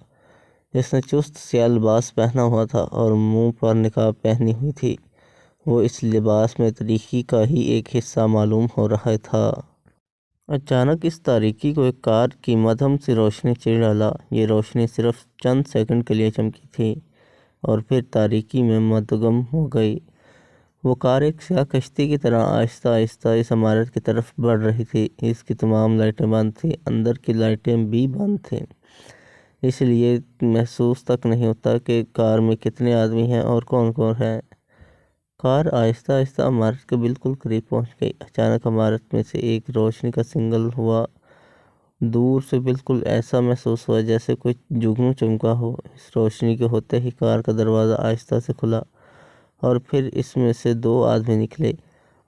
اس نے چست سیاہ لباس پہنا ہوا تھا اور منہ پر نقاب پہنی ہوئی تھی۔ وہ اس لباس میں تاریکی کا ہی ایک حصہ معلوم ہو رہا تھا۔ اچانک اس تاریکی کو ایک کار کی مدھم سی روشنی چیر ڈالا۔ یہ روشنی صرف چند سیکنڈ کے لیے چمکی تھی اور پھر تاریکی میں مدغم ہو گئی۔ وہ کار ایک سیاہ کشتی کی طرح آہستہ آہستہ اس عمارت کی طرف بڑھ رہی تھی۔ اس کی تمام لائٹیں بند تھیں، اندر کی لائٹیں بھی بند تھیں، اس لیے محسوس تک نہیں ہوتا کہ کار میں کتنے آدمی ہیں اور کون کون ہیں۔ کار آہستہ آہستہ عمارت کے بالکل قریب پہنچ گئی۔ اچانک عمارت میں سے ایک روشنی کا سگنل ہوا۔ دور سے بالکل ایسا محسوس ہوا جیسے کوئی جگنو چمکا ہو۔ اس روشنی کے ہوتے ہی کار کا دروازہ آہستہ سے کھلا اور پھر اس میں سے 2 آدمی نکلے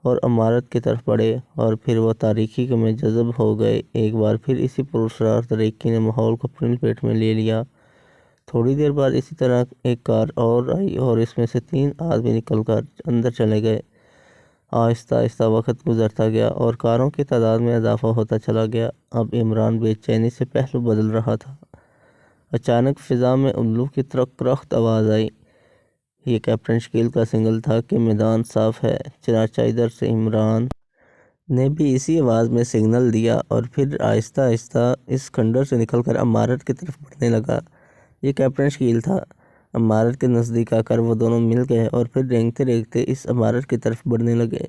اور عمارت کی طرف بڑھے، اور پھر وہ تاریکی میں جذب ہو گئے۔ ایک بار پھر اسی پراسرار تاریکی نے ماحول کو اپنی لپیٹ میں لے لیا۔ تھوڑی دیر بعد اسی طرح ایک کار اور آئی اور اس میں سے 3 آدمی نکل کر اندر چلے گئے۔ آہستہ آہستہ وقت گزرتا گیا اور کاروں کی تعداد میں اضافہ ہوتا چلا گیا۔ اب عمران بے چینی سے پہلو بدل رہا تھا۔ اچانک فضا میں الو کی ترق رخت آواز آئی۔ یہ کیپٹن شکیل کا سگنل تھا کہ میدان صاف ہے۔ چنانچہ ادھر سے عمران نے بھی اسی آواز میں سگنل دیا اور پھر آہستہ آہستہ اس کھنڈر سے نکل کر عمارت کی طرف بڑھنے لگا۔ یہ کیپٹن شکیل تھا۔ عمارت کے نزدیک آ کر وہ دونوں مل گئے اور پھر رینگتے رینگتے اس عمارت کی طرف بڑھنے لگے۔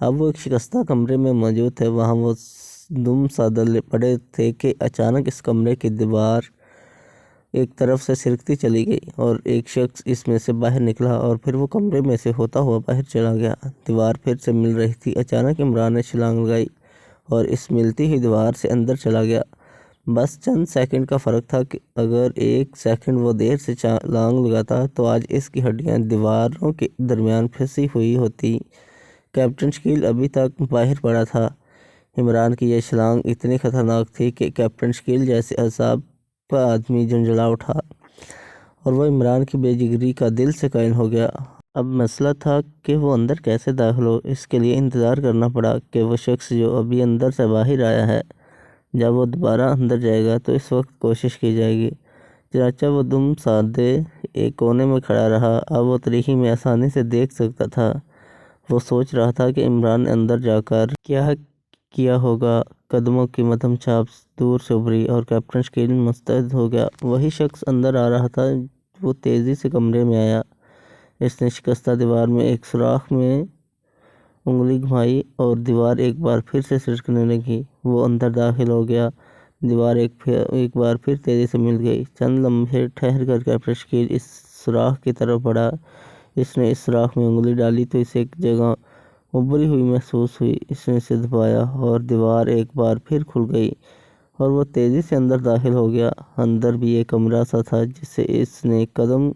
اب وہ ایک شکستہ کمرے میں موجود تھے۔ وہاں وہ دم سادھے پڑے تھے کہ اچانک اس کمرے کی دیوار ایک طرف سے سرکتی چلی گئی اور ایک شخص اس میں سے باہر نکلا اور پھر وہ کمرے میں سے ہوتا ہوا باہر چلا گیا۔ دیوار پھر سے مل رہی تھی۔ اچانک عمران نے چھلانگ لگائی اور اس ملتی ہوئی دیوار سے اندر چلا گیا۔ بس چند سیکنڈ کا فرق تھا کہ اگر 1 سیکنڈ وہ دیر سے چھلانگ لگاتا تو آج اس کی ہڈیاں دیواروں کے درمیان پھنسی ہوئی ہوتی۔ کیپٹن شکیل ابھی تک باہر پڑا تھا۔ عمران کی یہ چھلانگ اتنی خطرناک تھی کہ کیپٹن شکیل جیسے اعصاب کا آدمی جھنجھلا اٹھا اور وہ عمران کی بے جگری کا دل سے قائل ہو گیا۔ اب مسئلہ تھا کہ وہ اندر کیسے داخل ہو۔ اس کے لیے انتظار کرنا پڑا کہ وہ شخص جو ابھی اندر سے باہر آیا ہے، جب وہ دوبارہ اندر جائے گا تو اس وقت کوشش کی جائے گی۔ چنانچہ وہ دم سادھے ایک کونے میں کھڑا رہا۔ اب وہ تاریکی میں آسانی سے دیکھ سکتا تھا۔ وہ سوچ رہا تھا کہ عمران نے اندر جا کر کیا کیا ہوگا۔ قدموں کی مدھم چھاپ دور سے ابھری اور کیپٹن شکیل مستعد ہو گیا۔ وہی شخص اندر آ رہا تھا۔ وہ تیزی سے کمرے میں آیا۔ اس نے شکستہ دیوار میں ایک سوراخ میں انگلی گھمائی اور دیوار ایک بار پھر سے سرکنے لگی۔ وہ اندر داخل ہو گیا۔ دیوار ایک بار پھر تیزی سے مل گئی۔ چند لمحے ٹھہر کر کیپٹن شکیل اس سوراخ کی طرف بڑھا۔ اس نے اس سوراخ میں انگلی ڈالی تو اسے ایک جگہ ابھری ہوئی محسوس ہوئی۔ اس نے اسے دبایا اور دیوار ایک بار پھر کھل گئی اور وہ تیزی سے اندر داخل ہو گیا۔ اندر بھی ایک کمرہ سا تھا جسے اس نے قدم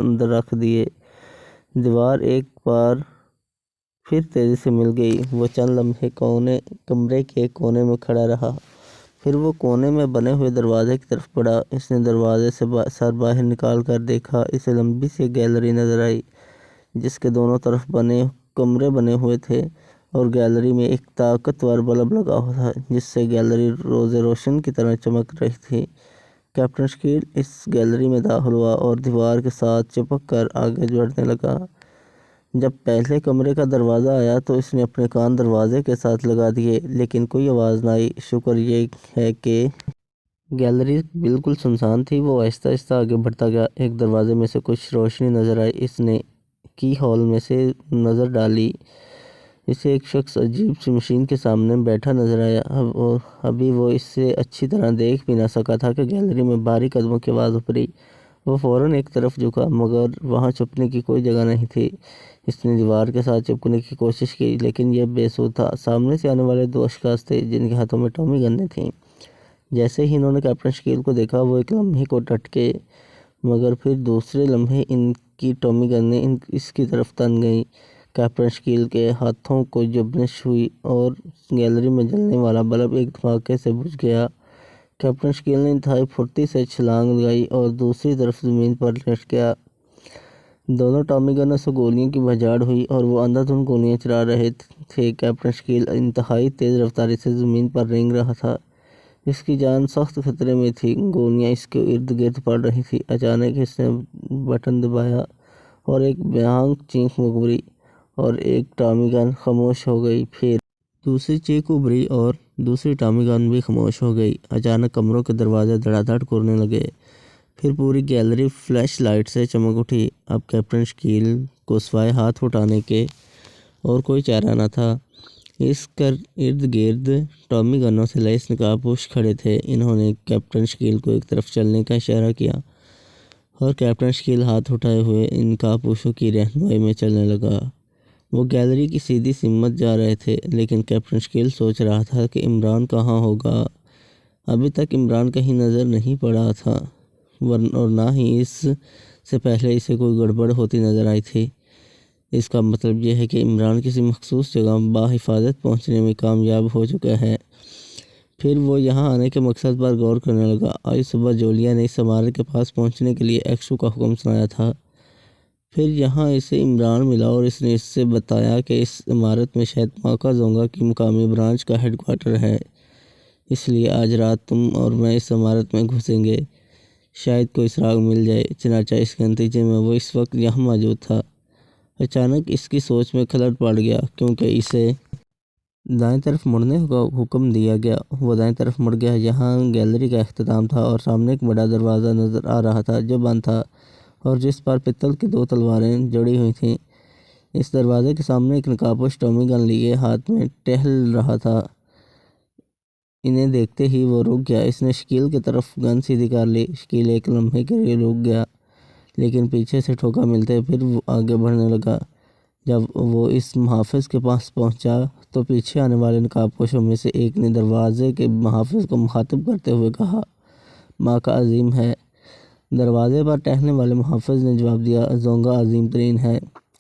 اندر رکھ دیے۔ دیوار ایک بار پھر تیزی سے مل گئی۔ وہ چند لمحے کمرے کے ایک کونے میں کھڑا رہا، پھر وہ کونے میں بنے ہوئے دروازے کی طرف بڑھا۔ اس نے دروازے سے سر باہر نکال کر دیکھا۔ اسے لمبی سی گیلری نظر آئی جس کے دونوں طرف کمرے بنے ہوئے تھے اور گیلری میں ایک طاقتور بلب لگا ہوا تھا جس سے گیلری روز روشن کی طرح چمک رہی تھی۔ کیپٹن شکیل اس گیلری میں داخل ہوا اور دیوار کے ساتھ چپک کر آگے بڑھنے لگا۔ جب پہلے کمرے کا دروازہ آیا تو اس نے اپنے کان دروازے کے ساتھ لگا دیے لیکن کوئی آواز نہ آئی۔ شکر یہ ہے کہ گیلری بالکل سنسان تھی۔ وہ آہستہ آہستہ آگے بڑھتا گیا۔ ایک دروازے میں سے کچھ روشنی نظر آئی۔ اس نے کی ہول میں سے نظر ڈالی۔ اسے ایک شخص عجیب سی مشین کے سامنے بیٹھا نظر آیا۔ ابھی وہ اس سے اچھی طرح دیکھ بھی نہ سکا تھا کہ گیلری میں بھاری قدموں کی آواز ابھری۔ وہ فوراً ایک طرف جھکا مگر وہاں چھپنے کی کوئی جگہ نہیں تھی۔ اس نے دیوار کے ساتھ چپکنے کی کوشش کی لیکن یہ بے سود تھا۔ سامنے سے آنے والے 2 اشخاص تھے جن کے ہاتھوں میں ٹامی گنیں تھیں۔ جیسے ہی انہوں نے کیپٹن شکیل کو دیکھا وہ ایک لمحے کو ڈٹکے مگر پھر دوسرے لمحے ان کی ٹامی گنیں اس کی طرف تن گئیں۔ کیپٹن شکیل کے ہاتھوں کو جھنجھ ہوئی اور گیلری میں جلنے والا بلب ایک دھماکے سے بجھ گیا۔ کیپٹن شکیل نے انتہائی پھرتی سے چھلانگ لگائی اور دوسری طرف زمین پر لیٹ گیا۔ دونوں ٹامی گنوں سے گولیوں کی بھجاڑ ہوئی اور وہ اندھا دھند گولیاں چلا رہے تھے۔ کیپٹن شکیل انتہائی تیز رفتاری سے زمین پر رینگ رہا تھا۔ اس کی جان سخت خطرے میں تھی۔ گولیاں اس کے ارد گرد پڑ رہی تھیں۔ اچانک اس نے بٹن دبایا اور ایک بھیانک چیخ ابھری اور ایک ٹامی گن خاموش ہو گئی۔ پھر دوسری چیخ ابھری اور دوسری ٹامی گن بھی خاموش ہو گئی۔ اچانک کمروں کے دروازے دھڑا دھڑ کھولنے لگے۔ پھر پوری گیلری فلیش لائٹ سے چمک اٹھی۔ اب کیپٹن شکیل کو سوائے ہاتھ اٹھانے کے اور کوئی چارہ نہ تھا۔ اس کے ارد گرد ٹامی گنوں سے لیس نقاب پوش کھڑے تھے۔ انہوں نے کیپٹن شکیل کو ایک طرف چلنے کا اشارہ کیا اور کیپٹن شکیل ہاتھ اٹھائے ہوئے ان نقاب پوشوں کی رہنمائی میں چلنے لگا۔ وہ گیلری کی سیدھی سمت جا رہے تھے، لیکن کیپٹن شکیل سوچ رہا تھا کہ عمران کہاں ہوگا۔ ابھی تک عمران کہیں نظر نہیں پڑا تھا اور نہ ہی اس سے پہلے اسے کوئی گڑبڑ ہوتی نظر آئی تھی۔ اس کا مطلب یہ ہے کہ عمران کسی مخصوص جگہ بحفاظت پہنچنے میں کامیاب ہو چکا ہے۔ پھر وہ یہاں آنے کے مقصد پر غور کرنے لگا۔ آج صبح جولیا نے اس عمارت کے پاس پہنچنے کے لیے ایکشو کا حکم سنایا تھا۔ پھر یہاں اسے عمران ملا اور اس نے اس سے بتایا کہ اس عمارت میں شاید ماکا زونگا کی مقامی برانچ کا ہیڈ کوارٹر ہے، اس لیے آج رات تم اور میں اس عمارت میں گھسیں گے، شاید کوئی سراغ مل جائے۔ چنانچہ اس کے نتیجے میں وہ اس وقت یہاں موجود تھا۔ اچانک اس کی سوچ میں خلل پڑ گیا کیونکہ اسے دائیں طرف مڑنے کا حکم دیا گیا۔ وہ دائیں طرف مڑ گیا۔ یہاں گیلری کا اختتام تھا اور سامنے ایک بڑا دروازہ نظر آ رہا تھا جو بند تھا اور جس پر پتل کی 2 تلواریں جڑی ہوئی تھیں۔ اس دروازے کے سامنے ایک نقاب پوش ٹامی گن لیے ہاتھ میں ٹہل رہا تھا۔ انہیں دیکھتے ہی وہ رک گیا۔ اس نے شکیل کی طرف گن سیدھی کر لی۔ شکیل ایک لمحے کے لیے رک گیا، لیکن پیچھے سے ٹھوکا ملتے پھر وہ آگے بڑھنے لگا۔ جب وہ اس محافظ کے پاس پہنچا تو پیچھے آنے والے نقاب پوشوں میں سے ایک نے دروازے کے محافظ کو مخاطب کرتے ہوئے کہا، ماکا عظیم ہے۔ دروازے پر ٹہلنے والے محافظ نے جواب دیا، زونگا عظیم ترین ہے۔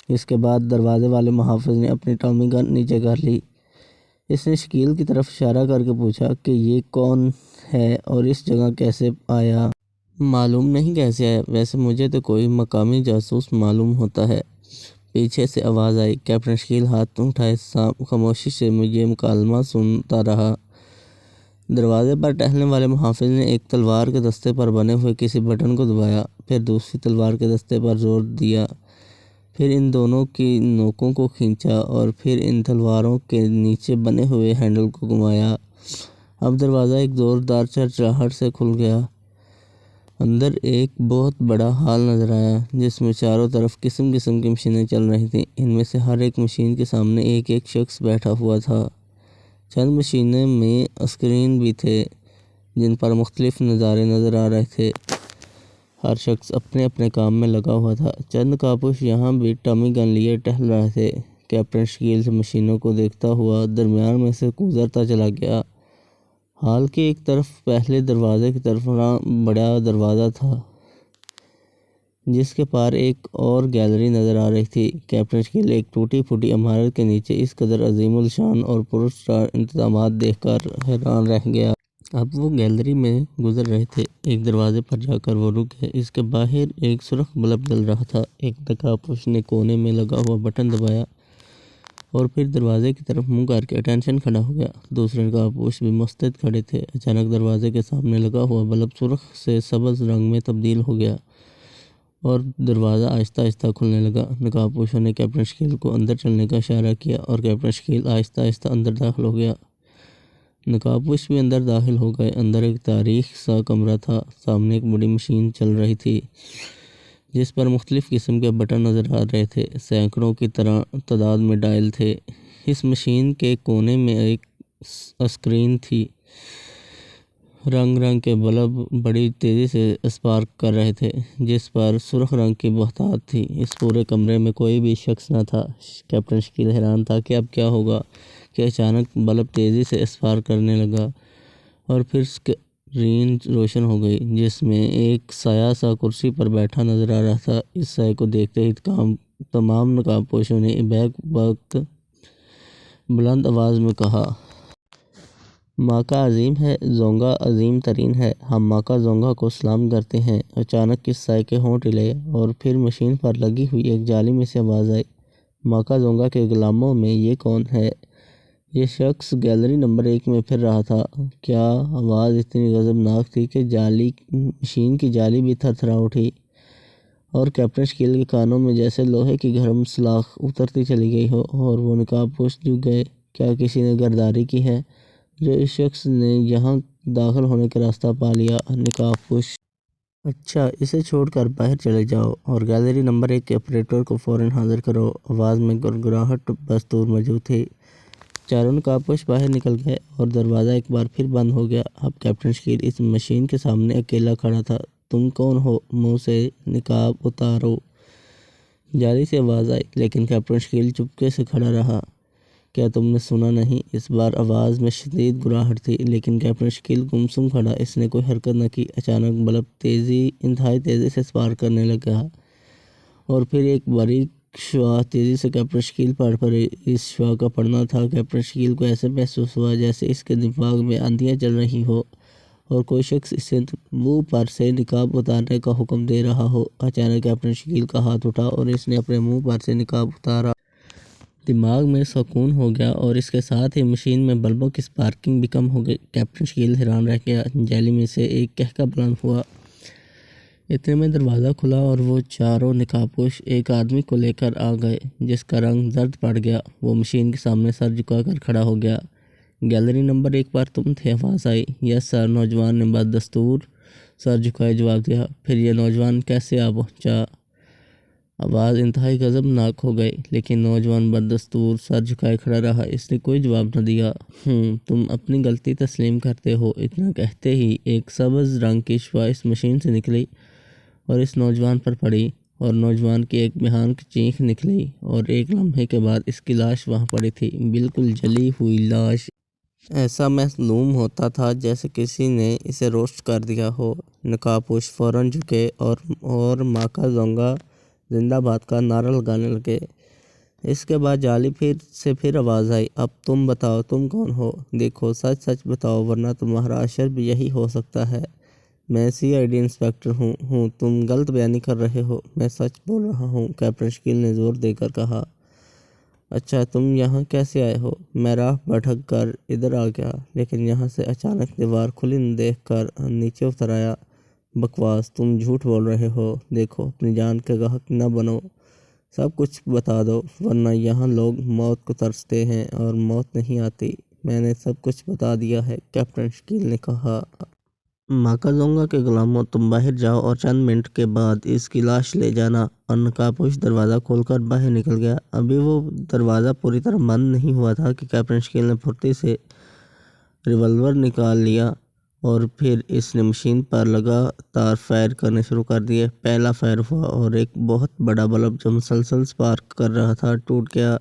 اس کے بعد دروازے والے محافظ نے اپنی ٹامی گن نیچے کر لی۔ اس نے شکیل کی طرف اشارہ کر کے پوچھا کہ یہ کون ہے اور اس جگہ کیسے آیا؟ معلوم نہیں کیسے آیا، ویسے مجھے تو کوئی مقامی جاسوس معلوم ہوتا ہے۔ پیچھے سے آواز آئی۔ کیپٹن شکیل ہاتھ اٹھائے خاموشی سے یہ مکالمہ سنتا رہا۔ دروازے پر ٹہلنے والے محافظ نے ایک تلوار کے دستے پر بنے ہوئے کسی بٹن کو دبایا، پھر دوسری تلوار کے دستے پر زور دیا، پھر ان دونوں کی نوکوں کو کھینچا اور پھر ان تلواروں کے نیچے بنے ہوئے ہینڈل کو گھمایا۔ اب دروازہ ایک زوردار چرچراہٹ سے کھل گیا۔ اندر ایک بہت بڑا ہال نظر آیا جس میں چاروں طرف قسم قسم کی مشینیں چل رہی تھیں۔ ان میں سے ہر ایک مشین کے سامنے ایک ایک شخص بیٹھا ہوا تھا۔ چند مشینوں میں اسکرین بھی تھے جن پر مختلف نظارے نظر آ رہے تھے۔ ہر شخص اپنے اپنے کام میں لگا ہوا تھا۔ چند نقاب پوش یہاں بھی ٹامی گن لیے ٹہل رہے تھے۔ کیپٹن شکیل سے مشینوں کو دیکھتا ہوا درمیان میں سے گزرتا چلا گیا۔ ہال کی ایک طرف پہلے دروازے کی طرف بڑا دروازہ تھا جس کے پار ایک اور گیلری نظر آ رہی تھی۔ کیپٹن شکیل ایک ٹوٹی پھوٹی عمارت کے نیچے اس قدر عظیم الشان اور پراسرار انتظامات دیکھ کر حیران رہ گیا۔ اب وہ گیلری میں گزر رہے تھے۔ ایک دروازے پر جا کر وہ رک گئے۔ اس کے باہر ایک سرخ بلب جل رہا تھا۔ ایک نقاب پوش نے کونے میں لگا ہوا بٹن دبایا اور پھر دروازے کی طرف منہ کر کے اٹینشن کھڑا ہو گیا۔ دوسرے نقاب پوش بھی مستعد کھڑے تھے۔ اچانک دروازے کے سامنے لگا ہوا بلب سرخ سے سبز رنگ میں تبدیل ہو گیا اور دروازہ آہستہ آہستہ کھلنے لگا۔ نقاب پوشوں نے کیپٹن شکیل کو اندر چلنے کا اشارہ کیا اور کیپٹن شکیل آہستہ آہستہ اندر داخل ہو گیا۔ نقاب پوش بھی اندر داخل ہو گئے۔ اندر ایک تاریک سا کمرہ تھا۔ سامنے ایک بڑی مشین چل رہی تھی جس پر مختلف قسم کے بٹن نظر آ رہے تھے۔ سینکڑوں کی تعداد میں ڈائل تھے۔ اس مشین کے کونے میں ایک اسکرین تھی۔ رنگ رنگ کے بلب بڑی تیزی سے اسپارک کر رہے تھے جس پر سرخ رنگ کی بہتات تھی۔ اس پورے کمرے میں کوئی بھی شخص نہ تھا۔ کیپٹن شکیل حیران تھا کہ اب کیا ہوگا کہ اچانک بلب تیزی سے اسپارک کرنے لگا اور پھر اسکرین روشن ہو گئی جس میں ایک سایہ سا کرسی پر بیٹھا نظر آ رہا تھا۔ اس سائے کو دیکھتے ہی تمام نقاب پوشوں نے بیک وقت بلند آواز میں کہا، ماکا عظیم ہے، زونگا عظیم ترین ہے، ہم ماکا زونگا کو سلام کرتے ہیں۔ اچانک اس سائے کے ہونٹ ہلے اور پھر مشین پر لگی ہوئی ایک جالی میں سے آواز آئی، ماکا زونگا کے غلاموں میں یہ کون ہے؟ یہ شخص گیلری نمبر 1 میں پھر رہا تھا۔ کیا آواز اتنی غضبناک تھی کہ مشین کی جالی بھی تھر تھرا اٹھی اور کیپٹن شکیل کے کانوں میں جیسے لوہے کی گرم سلاخ اترتی چلی گئی ہو اور وہ نقاب پوش جھک گئے۔ کیا کسی نے غداری کی ہے جو اس شخص نے یہاں داخل ہونے کا راستہ پا لیا؟ نقاب پوش اچھا اسے چھوڑ کر باہر چلے جاؤ اور گیلری نمبر 1 کے آپریٹر کو فوراً حاضر کرو۔ آواز میں گڑگڑاہٹ بستور موجود تھی۔ چاروں نقابپوش باہر نکل گئے اور دروازہ ایک بار پھر بند ہو گیا۔ اب کیپٹن شکیل اس مشین کے سامنے اکیلا کھڑا تھا۔ تم کون ہو؟ منہ سے نقاب اتارو، جاری سے آواز آئی، لیکن کیپٹن شکیل چپکے سے کھڑا رہا۔ کیا تم نے سنا نہیں؟ اس بار آواز میں شدید گراہٹ تھی، لیکن کیپٹن شکیل گمسم کھڑا، اس نے کوئی حرکت نہ کی۔ اچانک بلب انتہائی تیزی سے سپارک کرنے لگا اور پھر ایک باریک شعاع تیزی سے کیپٹن شکیل پر پڑی۔ اس شعاع کا پڑنا تھا کیپٹن شکیل کو ایسے محسوس ہوا جیسے اس کے دماغ میں آندھیاں چل رہی ہوں اور کوئی شخص اسے منہ پر سے نقاب اتارنے کا حکم دے رہا ہو۔ اچانک کیپٹن شکیل کا ہاتھ اٹھا اور اس نے اپنے منہ پر سے نقاب اتارا۔ دماغ میں سکون ہو گیا اور اس کے ساتھ ہی مشین میں بلبوں کی سپارکنگ بھی کم ہو گئی۔ کیپٹن شکیل حیران رہ گیا۔ جیلی میں سے ایک قہقہ بلند ہوا۔ اتنے میں دروازہ کھلا اور وہ چاروں نقابپوش ایک آدمی کو لے کر آ گئے جس کا رنگ زرد پڑ گیا۔ وہ مشین کے سامنے سر جھکا کر کھڑا ہو گیا۔ گیلری نمبر 1 پر تم تھے؟ آواز آئی۔ یس سر، نوجوان نے بدستور سر جھکائے جواب دیا۔ پھر یہ نوجوان کیسے آ پہنچا؟ آواز انتہائی غضبناک ہو گئی، لیکن نوجوان بدستور سر جھکائے کھڑا رہا۔ اس نے کوئی جواب نہ دیا۔ تم اپنی غلطی تسلیم کرتے ہو؟ اتنا کہتے ہی ایک سبز رنگ کی شعاع اس مشین سے نکلی اور اس نوجوان پر پڑی اور نوجوان کی ایک بھیانک چیخ نکلی اور ایک لمحے کے بعد اس کی لاش وہاں پڑی تھی، بالکل جلی ہوئی لاش۔ ایسا معلوم ہوتا تھا جیسے کسی نے اسے روسٹ کر دیا ہو۔ نقابپوش فوراً جھکے اور ماکا زونگا زندہ باد کا نعرہ لگانے لگے۔ اس کے بعد جالی پھر آواز آئی۔ اب تم بتاؤ تم کون ہو؟ دیکھو سچ سچ بتاؤ ورنہ تمہارا اشر بھی یہی ہو سکتا ہے۔ میں CID انسپکٹر ہوں۔ تم غلط بیانی کر رہے ہو۔ میں سچ بول رہا ہوں، کیپٹن شکیل نے زور دے کر کہا۔ اچھا تم یہاں کیسے آئے ہو؟ میں راہ بھٹک کر ادھر آ گیا، لیکن یہاں سے اچانک دیوار کھلی دیکھ کر نیچے اتر آیا۔ بکواس، تم جھوٹ بول رہے ہو۔ دیکھو اپنی جان کے گاہک نہ بنو، سب کچھ بتا دو ورنہ یہاں لوگ موت کو ترستے ہیں اور موت نہیں آتی۔ میں نے سب کچھ بتا دیا ہے، کیپٹن شکیل نے کہا۔ ماکا زونگا کے غلاموں، تم باہر جاؤ اور چند منٹ کے بعد اس کی لاش لے جانا۔ اور نقابپوش دروازہ کھول کر باہر نکل گیا۔ ابھی وہ دروازہ پوری طرح بند نہیں ہوا تھا کہ کیپٹن شکیل نے پھرتی سے ریوالور نکال لیا اور پھر اس نے مشین پر لگاتار فائر کرنے شروع کر دیے۔ پہلا فائر ہوا اور ایک بہت بڑا بلب جو مسلسل سپارک کر رہا تھا ٹوٹ گیا۔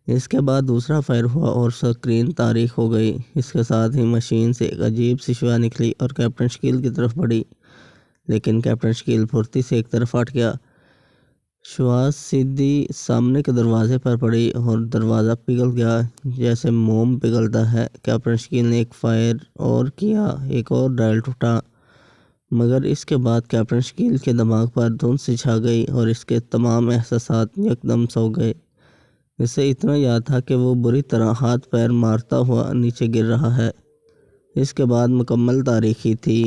اس کے بعد دوسرا فائر ہوا اور سکرین تاریک ہو گئی۔ اس کے ساتھ ہی مشین سے ایک عجیب سی شعاع نکلی اور کیپٹن شکیل کی طرف بڑھی، لیکن کیپٹن شکیل پھرتی سے ایک طرف ہٹ گیا۔ شعاع سیدھی سامنے کے دروازے پر پڑی اور دروازہ پگھل گیا جیسے موم پگھلتا ہے۔ کیپٹن شکیل نے ایک فائر اور کیا، ایک اور ڈائل ٹوٹا، مگر اس کے بعد کیپٹن شکیل کے دماغ پر دھند سی چھا گئی اور اس کے تمام احساسات یکدم سو گئے۔ اسے اتنا یاد تھا کہ وہ بری طرح ہاتھ پیر مارتا ہوا نیچے گر رہا ہے۔ اس کے بعد مکمل تاریکی تھی۔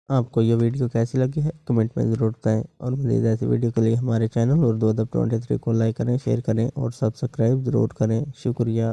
آپ کو یہ ویڈیو کیسی لگی ہے کمنٹ میں ضرور بتائیں، اور مزید ایسی ویڈیو کے لیے ہمارے چینل اردو ادب 23 کو لائک کریں، شیئر کریں اور سبسکرائب ضرور کریں۔ شکریہ۔